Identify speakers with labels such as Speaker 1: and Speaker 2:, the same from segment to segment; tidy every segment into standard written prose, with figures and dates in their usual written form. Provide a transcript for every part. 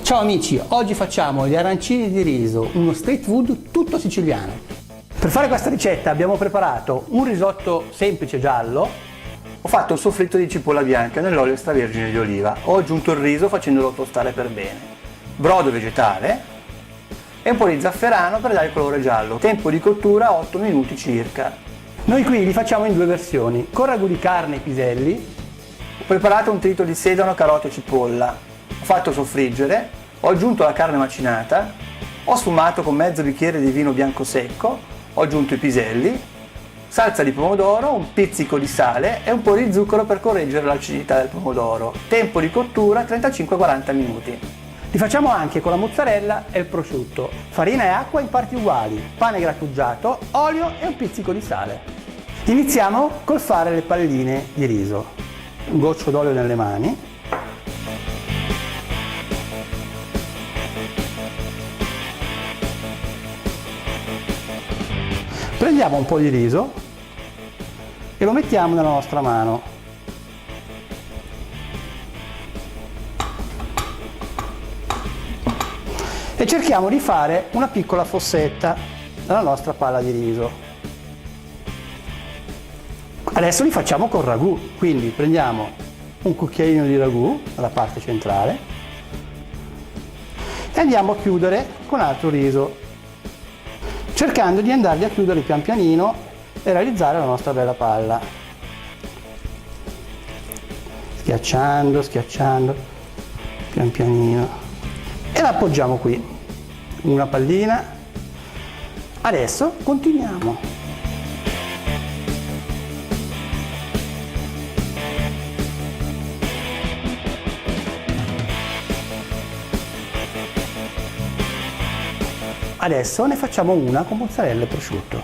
Speaker 1: Ciao amici, oggi facciamo gli arancini di riso, uno street food tutto siciliano. Per fare questa ricetta abbiamo preparato un risotto semplice giallo, ho fatto il soffritto di cipolla bianca nell'olio extravergine di oliva, ho aggiunto il riso facendolo tostare per bene, brodo vegetale e un po' di zafferano per dare il colore giallo, tempo di cottura 8 minuti circa. Noi qui li facciamo in due versioni, con ragù di carne e piselli, ho preparato un trito di sedano, carote e cipolla. Ho fatto soffriggere, ho aggiunto la carne macinata, ho sfumato con mezzo bicchiere di vino bianco secco, ho aggiunto i piselli, salsa di pomodoro, un pizzico di sale e un po' di zucchero per correggere l'acidità del pomodoro. Tempo di cottura 35-40 minuti. Li facciamo anche con la mozzarella e il prosciutto. Farina e acqua in parti uguali, pane grattugiato, olio e un pizzico di sale. Iniziamo col fare le palline di riso. Un goccio d'olio nelle mani. Prendiamo un po' di riso e lo mettiamo nella nostra mano. E cerchiamo di fare una piccola fossetta nella nostra palla di riso. Adesso li facciamo col ragù, quindi prendiamo un cucchiaino di ragù dalla parte centrale e andiamo a chiudere con altro riso, cercando di andarli a chiudere pian pianino e realizzare la nostra bella palla. Schiacciando, schiacciando, pian pianino. E la appoggiamo qui. Una pallina. Adesso continuiamo. Adesso ne facciamo una con mozzarella e prosciutto.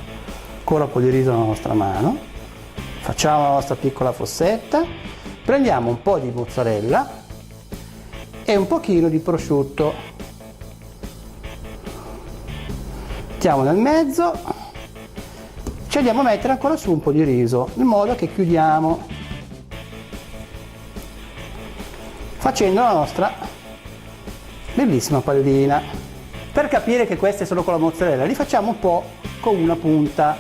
Speaker 1: Ancora un po' di riso nella nostra mano, facciamo la nostra piccola fossetta, prendiamo un po' di mozzarella e un pochino di prosciutto, mettiamo nel mezzo, ci andiamo a mettere ancora su un po' di riso, in modo che chiudiamo, facendo la nostra bellissima pallina. Per capire che queste sono con la mozzarella, li facciamo un po' con una punta.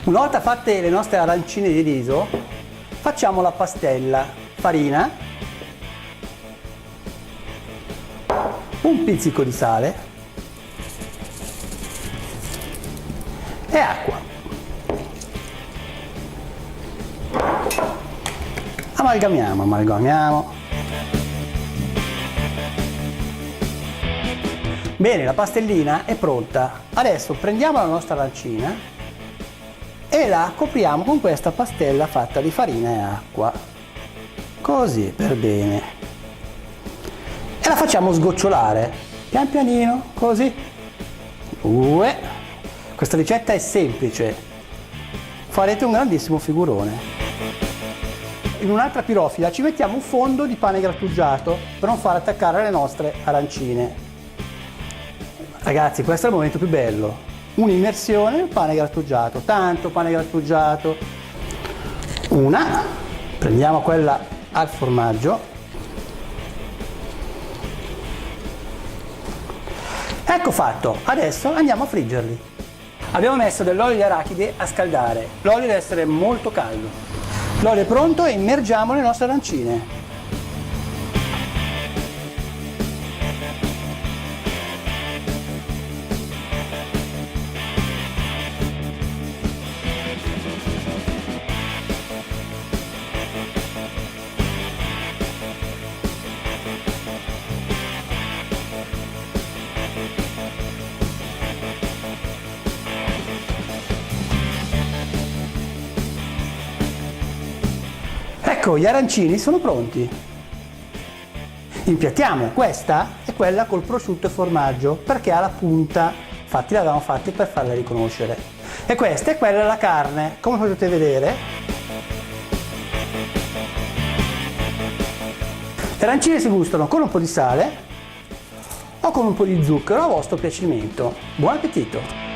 Speaker 1: Una volta fatte le nostre arancine di riso, facciamo la pastella. Farina, un pizzico di sale e acqua. Amalgamiamo. Bene, la pastellina è pronta. Adesso prendiamo la nostra arancina e la copriamo con questa pastella fatta di farina e acqua. Così, per bene. E la facciamo sgocciolare, pian pianino, così. Questa ricetta è semplice. Farete un grandissimo figurone. In un'altra pirofila ci mettiamo un fondo di pane grattugiato per non far attaccare le nostre arancine. Ragazzi, questo è il momento più bello, un'immersione nel pane grattugiato, tanto pane grattugiato. Prendiamo quella al formaggio, ecco fatto, adesso andiamo a friggerli. Abbiamo messo dell'olio di arachide a scaldare, l'olio deve essere molto caldo. L'olio è pronto e immergiamo le nostre arancine. Ecco, gli arancini sono pronti. Impiattiamo, questa è quella col prosciutto e formaggio perché ha la punta, infatti l'avevamo fatta per farla riconoscere. E questa è quella alla carne, come potete vedere. Le arancine si gustano con un po' di sale o con un po' di zucchero a vostro piacimento. Buon appetito!